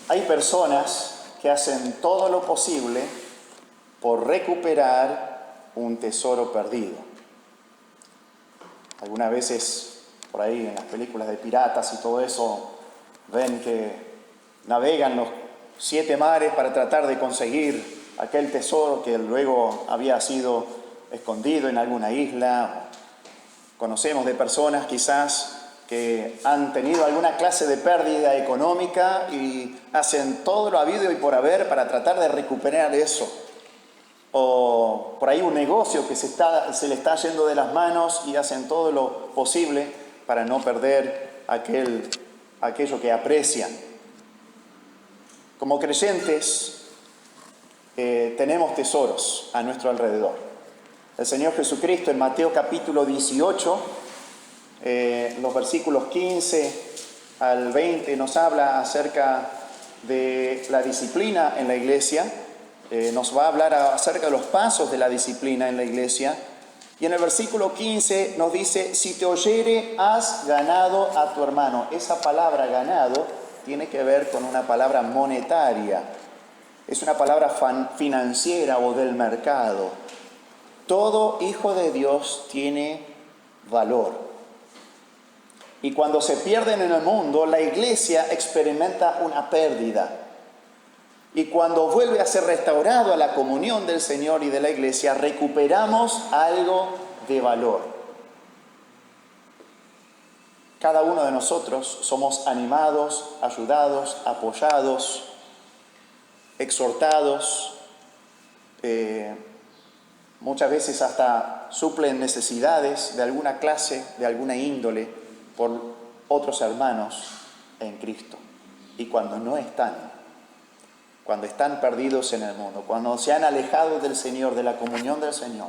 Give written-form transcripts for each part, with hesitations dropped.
Hay personas que hacen todo lo posible por recuperar un tesoro perdido. Algunas veces, por ahí en las películas de piratas y todo eso, ven que navegan los 7 mares para tratar de conseguir aquel tesoro que luego había sido escondido en alguna isla. Conocemos de personas quizás que han tenido alguna clase de pérdida económica y hacen todo lo habido y por haber para tratar de recuperar eso. O por ahí un negocio que se le está yendo de las manos y hacen todo lo posible para no perder aquello que aprecian. Como creyentes tenemos tesoros a nuestro alrededor. El Señor Jesucristo en Mateo capítulo 18, los versículos 15 al 20 nos habla acerca de la disciplina en la iglesia. Nos va a hablar acerca de los pasos de la disciplina en la iglesia. Y en el versículo 15 nos dice: si te oyere, has ganado a tu hermano. Esa palabra ganado tiene que ver con una palabra monetaria. Es una palabra financiera o del mercado. Todo hijo de Dios tiene valor. Y cuando se pierden en el mundo, la iglesia experimenta una pérdida. Y cuando vuelve a ser restaurado a la comunión del Señor y de la iglesia, recuperamos algo de valor. Cada uno de nosotros somos animados, ayudados, apoyados, exhortados, muchas veces hasta suplen necesidades de alguna clase, de alguna índole, por otros hermanos en Cristo. Y cuando no están, cuando están perdidos en el mundo, cuando se han alejado del Señor, de la comunión del Señor,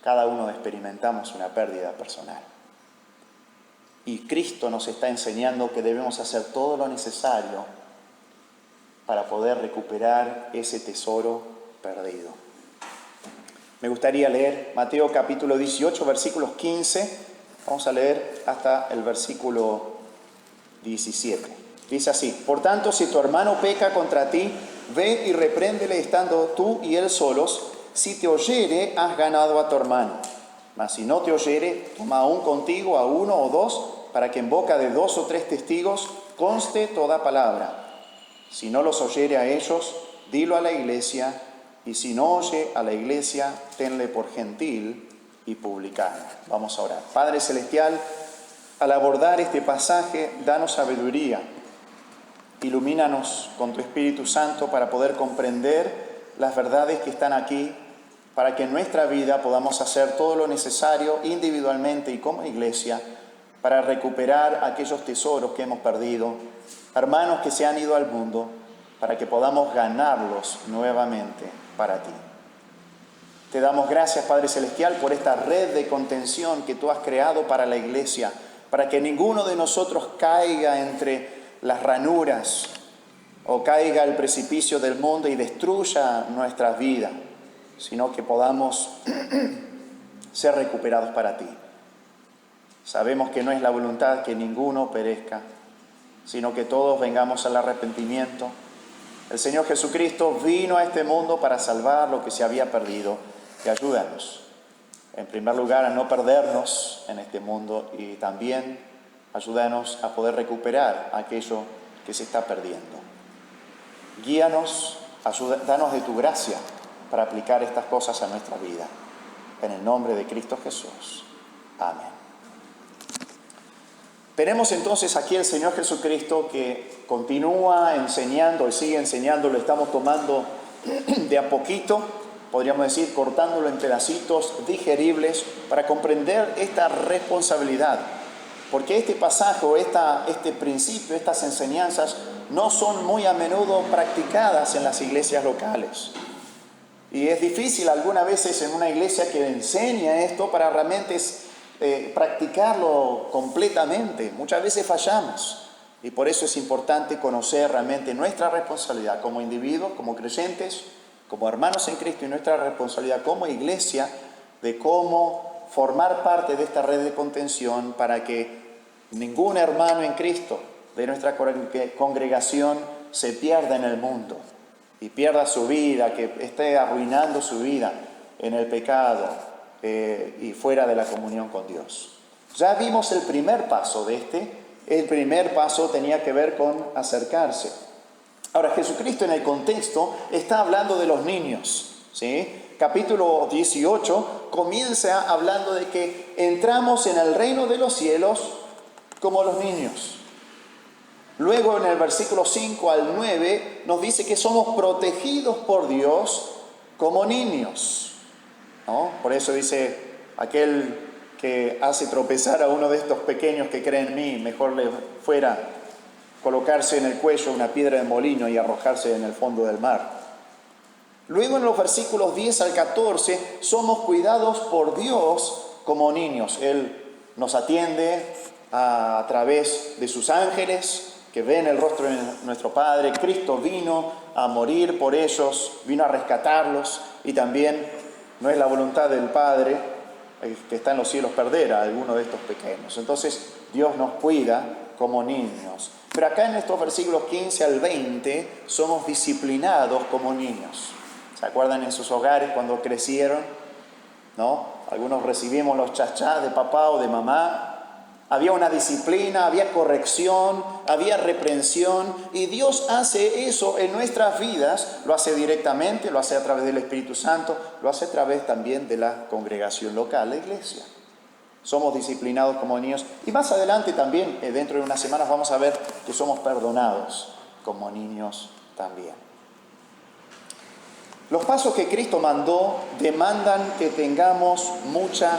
cada uno experimentamos una pérdida personal. Y Cristo nos está enseñando que debemos hacer todo lo necesario para poder recuperar ese tesoro perdido. Me gustaría leer Mateo capítulo 18, versículos 15. Vamos a leer hasta el versículo 17. Dice así: por tanto, si tu hermano peca contra ti, ve y repréndele estando tú y él solos. Si te oyere, has ganado a tu hermano. Mas si no te oyere, toma aún contigo a 1 o 2, para que en boca de 2 o 3 testigos conste toda palabra. Si no los oyere a ellos, dilo a la iglesia, y si no oye a la iglesia, tenle por gentil y publicano. Vamos a orar. Padre Celestial, al abordar este pasaje, danos sabiduría. Ilumínanos con tu Espíritu Santo para poder comprender las verdades que están aquí, para que en nuestra vida podamos hacer todo lo necesario individualmente y como iglesia para recuperar aquellos tesoros que hemos perdido, hermanos que se han ido al mundo, para que podamos ganarlos nuevamente para ti. Te damos gracias, Padre Celestial, por esta red de contención que tú has creado para la iglesia, para que ninguno de nosotros caiga entre las ranuras o caiga al precipicio del mundo y destruya nuestra vida, sino que podamos ser recuperados para ti. Sabemos que no es la voluntad que ninguno perezca, sino que todos vengamos al arrepentimiento. El Señor Jesucristo vino a este mundo para salvar lo que se había perdido. Y ayúdanos, en primer lugar, a no perdernos en este mundo, y también ayúdanos a poder recuperar aquello que se está perdiendo. Guíanos, danos de tu gracia para aplicar estas cosas a nuestra vida. En el nombre de Cristo Jesús. Amén. Tenemos entonces aquí el Señor Jesucristo que continúa enseñando y sigue enseñando. Lo estamos tomando de a poquito, podríamos decir, cortándolo en pedacitos digeribles para comprender esta responsabilidad. Porque este pasaje, este principio, estas enseñanzas no son muy a menudo practicadas en las iglesias locales. Y es difícil algunas veces en una iglesia que enseña esto para realmente practicarlo completamente. Muchas veces fallamos. Y por eso es importante conocer realmente nuestra responsabilidad como individuos, como creyentes, como hermanos en Cristo, y nuestra responsabilidad como iglesia de cómo formar parte de esta red de contención para que ningún hermano en Cristo de nuestra congregación se pierda en el mundo y pierda su vida, que esté arruinando su vida en el pecado y fuera de la comunión con Dios. Ya vimos el primer paso de este. El primer paso tenía que ver con acercarse. Ahora, Jesucristo en el contexto está hablando de los niños, ¿sí? Capítulo 18 comienza hablando de que entramos en el reino de los cielos como los niños. Luego en el versículo 5 al 9 nos dice que somos protegidos por Dios como niños, ¿no? Por eso dice, aquel que hace tropezar a uno de estos pequeños que cree en mí, mejor le fuera colocarse en el cuello una piedra de molino y arrojarse en el fondo del mar. Luego en los versículos 10 al 14 somos cuidados por Dios como niños. Él nos atiende a través de sus ángeles que ven el rostro de nuestro Padre. Cristo vino a morir por ellos, vino a rescatarlos, y también no es la voluntad del Padre que está en los cielos perder a alguno de estos pequeños. Entonces Dios nos cuida como niños. Pero acá en estos versículos 15 al 20 somos disciplinados como niños. ¿Se acuerdan en sus hogares cuando crecieron? ¿No? Algunos recibimos los chachás de papá o de mamá. Había una disciplina, había corrección, había reprensión, y Dios hace eso en nuestras vidas. Lo hace directamente, lo hace a través del Espíritu Santo, lo hace a través también de la congregación local, la iglesia. Somos disciplinados como niños, y más adelante también, dentro de unas semanas, vamos a ver que somos perdonados como niños también. Los pasos que Cristo mandó demandan que tengamos mucha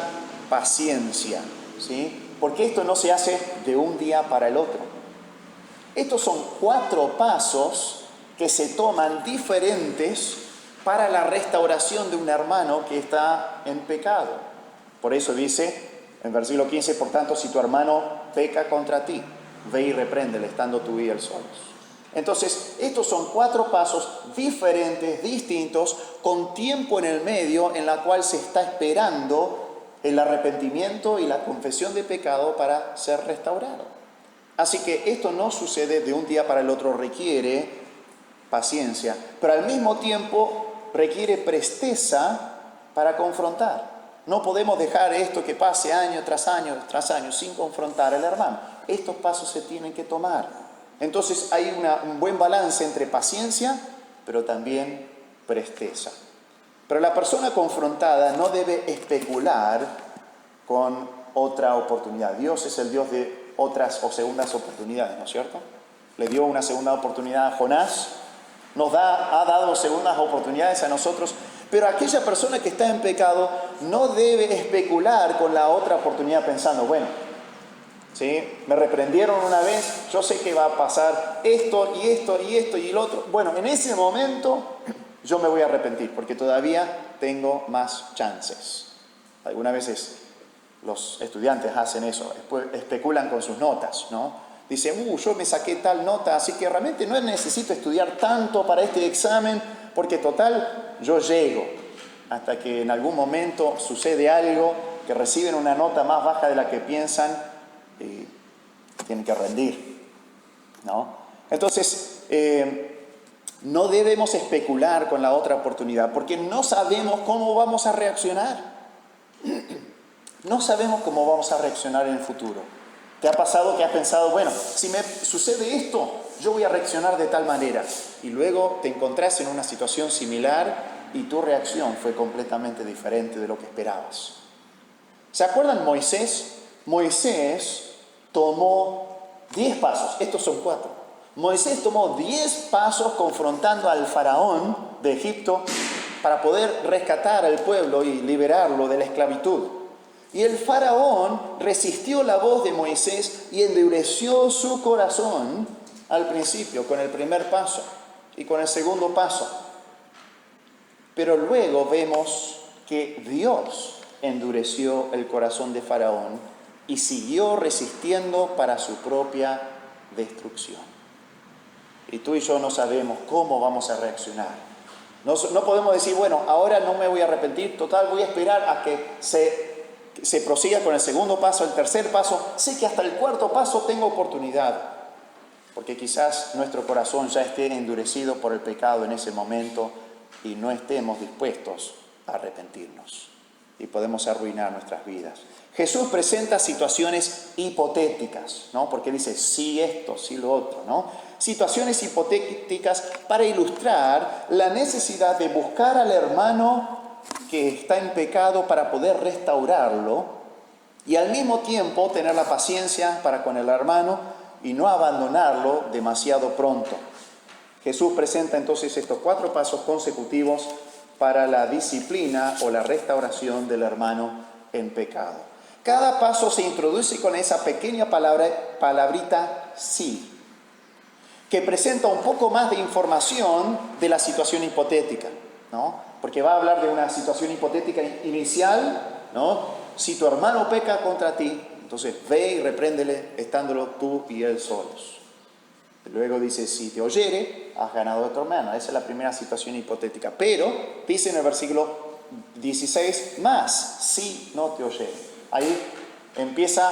paciencia, ¿sí? Porque esto no se hace de un día para el otro. Estos son 4 pasos que se toman diferentes para la restauración de un hermano que está en pecado. Por eso dice en versículo 15, por tanto, si tu hermano peca contra ti, ve y repréndele, estando tú y él solos. Entonces, estos son 4 pasos diferentes, distintos, con tiempo en el medio en la cual se está esperando el arrepentimiento y la confesión de pecado para ser restaurado. Así que esto no sucede de un día para el otro, requiere paciencia, pero al mismo tiempo requiere presteza para confrontar. No podemos dejar esto que pase año tras año tras año sin confrontar al hermano. Estos pasos se tienen que tomar. Entonces hay un buen balance entre paciencia, pero también presteza. Pero la persona confrontada no debe especular con otra oportunidad. Dios es el Dios de otras o segundas oportunidades, ¿no es cierto? Le dio una segunda oportunidad a Jonás, ha dado segundas oportunidades a nosotros, pero aquella persona que está en pecado no debe especular con la otra oportunidad pensando, bueno, ¿sí? Me reprendieron una vez, yo sé que va a pasar esto y esto y esto y lo otro. Bueno, en ese momento yo me voy a arrepentir porque todavía tengo más chances. Algunas veces los estudiantes hacen eso, especulan con sus notas, ¿no? Dicen, yo me saqué tal nota, así que realmente no necesito estudiar tanto para este examen, porque total, yo llego. Hasta que en algún momento sucede algo, que reciben una nota más baja de la que piensan, y tienen que rendir, ¿no? Entonces, no debemos especular con la otra oportunidad, porque no sabemos cómo vamos a reaccionar. No sabemos cómo vamos a reaccionar en el futuro. ¿Te ha pasado que has pensado, bueno, si me sucede esto, yo voy a reaccionar de tal manera? Y luego te encontrás en una situación similar y tu reacción fue completamente diferente de lo que esperabas. ¿Se acuerdan Moisés? Moisés tomó 10 pasos, estos son 4. Moisés tomó 10 pasos confrontando al faraón de Egipto para poder rescatar al pueblo y liberarlo de la esclavitud. Y el faraón resistió la voz de Moisés y endureció su corazón al principio con el primer paso y con el segundo paso. Pero luego vemos que Dios endureció el corazón de Faraón y siguió resistiendo para su propia destrucción. Y tú y yo no sabemos cómo vamos a reaccionar. No podemos decir, bueno, ahora no me voy a arrepentir, total, voy a esperar a que se prosiga con el segundo paso, el tercer paso. Sé que hasta el cuarto paso tengo oportunidad. porque quizás nuestro corazón ya esté endurecido por el pecado en ese momento y no estemos dispuestos a arrepentirnos. Y podemos arruinar nuestras vidas. Jesús presenta situaciones hipotéticas, ¿no? Porque dice, sí esto, sí lo otro, ¿no? Situaciones hipotéticas para ilustrar la necesidad de buscar al hermano que está en pecado para poder restaurarlo y al mismo tiempo tener la paciencia para con el hermano y no abandonarlo demasiado pronto. Jesús presenta entonces estos 4 pasos consecutivos para la disciplina o la restauración del hermano en pecado. Cada paso se introduce con esa pequeña palabrita sí, que presenta un poco más de información de la situación hipotética, ¿no? Porque va a hablar de una situación hipotética inicial, ¿no? Si tu hermano peca contra ti, entonces ve y repréndele estándolo tú y él solos. Luego dice, si te oyere, has ganado a tu hermano. Esa es la primera situación hipotética. Pero, dice en el versículo 16, más, si no te oyere. Ahí empieza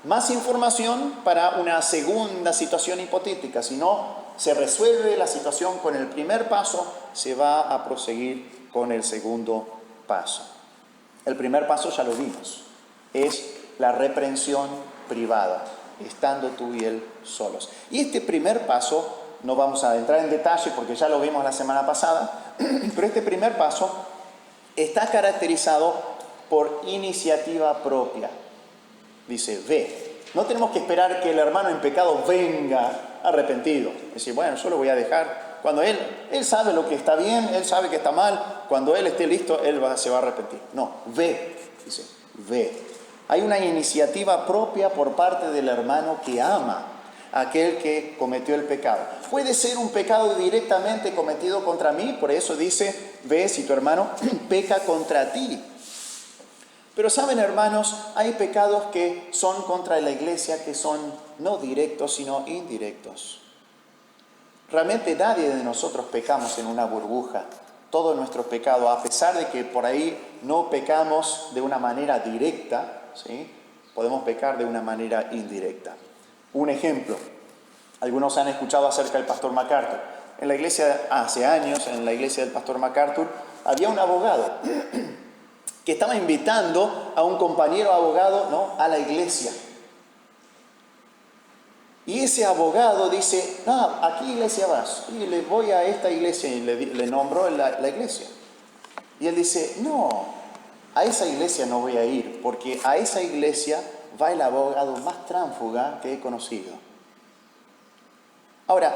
más información para una segunda situación hipotética. Si no se resuelve la situación con el primer paso, se va a proseguir con el segundo paso. El primer paso ya lo vimos, es la reprensión privada, estando tú y él solos. Y este primer paso, no vamos a entrar en detalle porque ya lo vimos la semana pasada, pero este primer paso está caracterizado por iniciativa propia. Dice, ve. No tenemos que esperar que el hermano en pecado venga arrepentido. Decir, bueno, yo lo voy a dejar. Cuando él sabe lo que está bien, él sabe que está mal. Cuando él esté listo, se va a arrepentir. No, ve. Dice, ve. Hay una iniciativa propia por parte del hermano que ama a aquel que cometió el pecado. Puede ser un pecado directamente cometido contra mí, por eso dice, ve si tu hermano peca contra ti. Pero saben, hermanos, hay pecados que son contra la iglesia, que son no directos, sino indirectos. Realmente nadie de nosotros pecamos en una burbuja. Todo nuestro pecado, a pesar de que por ahí no pecamos de una manera directa, ¿sí? Podemos pecar de una manera indirecta. Un ejemplo, algunos han escuchado acerca del pastor MacArthur. En la iglesia, hace años, en la iglesia del pastor MacArthur, había un abogado que estaba invitando a un compañero abogado, ¿no?, a la iglesia. Y ese abogado dice, ¿a qué iglesia vas? Y le voy a esta iglesia, y le nombró la iglesia. Y él dice, no, a esa iglesia no voy a ir, porque a esa iglesia va el abogado más tránsfuga que he conocido. Ahora,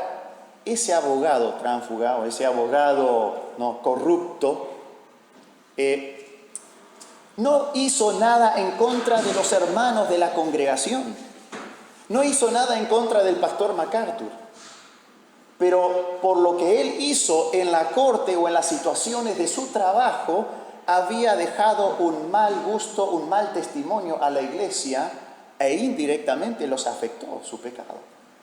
ese abogado tránsfuga o ese abogado, ¿no?, corrupto, no hizo nada en contra de los hermanos de la congregación. No hizo nada en contra del pastor MacArthur. Pero por lo que él hizo en la corte o en las situaciones de su trabajo, había dejado un mal gusto, un mal testimonio a la iglesia e indirectamente los afectó su pecado.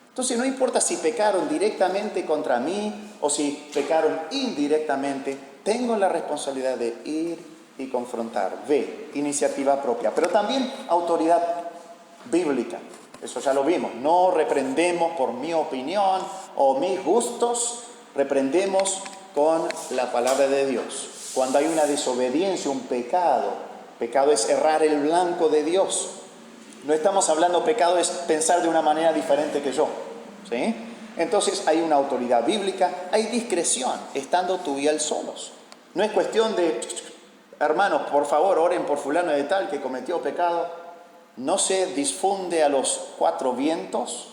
Entonces no importa si pecaron directamente contra mí o si pecaron indirectamente, tengo la responsabilidad de ir y confrontar. Ve, iniciativa propia, pero también autoridad bíblica. Eso ya lo vimos. No reprendemos por mi opinión o mis gustos, reprendemos con la palabra de Dios. Cuando hay una desobediencia, un pecado es errar el blanco de Dios. No estamos hablando pecado, es pensar de una manera diferente que yo, ¿sí? Entonces hay una autoridad bíblica, hay discreción, estando tú y él solos. No es cuestión de, hermanos, por favor, oren por fulano de tal que cometió pecado. No se difunde a los 4 vientos,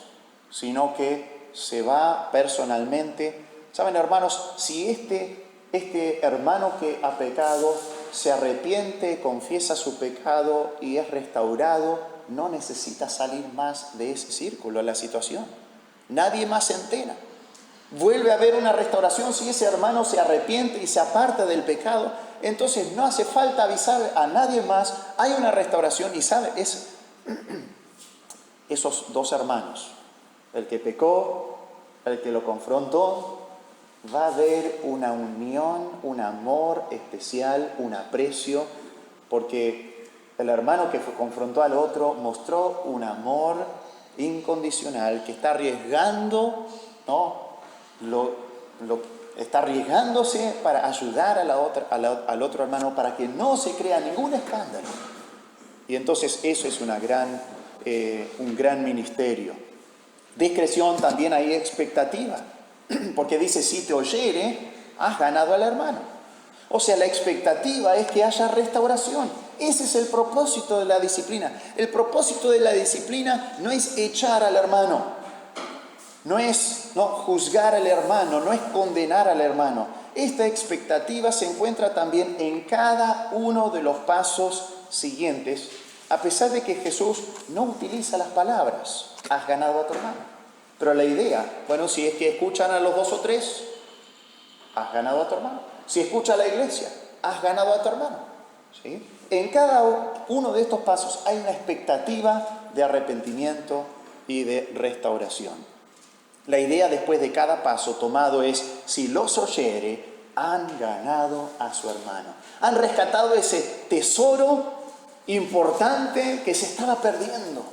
sino que se va personalmente. Saben, hermanos, si este hermano que ha pecado se arrepiente, confiesa su pecado y es restaurado, no necesita salir más de ese círculo, la situación. Nadie más se entera. Vuelve a haber una restauración si ese hermano se arrepiente y se aparta del pecado. Entonces no hace falta avisar a nadie más. Hay una restauración y sabe, esos 2 hermanos, el que pecó, el que lo confrontó, va a haber una unión, un amor especial, un aprecio, porque el hermano que confrontó al otro mostró un amor incondicional, que está arriesgando, ¿no? Está arriesgándose para ayudar al otro hermano para que no se crea ningún escándalo. Y entonces eso es un gran ministerio. Discreción, también hay expectativa, porque dice, si te oyere, has ganado al hermano. O sea, la expectativa es que haya restauración. Ese es el propósito de la disciplina. El propósito de la disciplina no es echar al hermano, no es juzgar al hermano, no es condenar al hermano. Esta expectativa se encuentra también en cada uno de los pasos siguientes, a pesar de que Jesús no utiliza las palabras, has ganado a tu hermano. Pero la idea, bueno, si es que escuchan a los 2 o 3, has ganado a tu hermano. Si escucha a la iglesia, has ganado a tu hermano. ¿Sí? En cada uno de estos pasos hay una expectativa de arrepentimiento y de restauración. La idea después de cada paso tomado es, si los oyere, han ganado a su hermano. Han rescatado ese tesoro importante que se estaba perdiendo.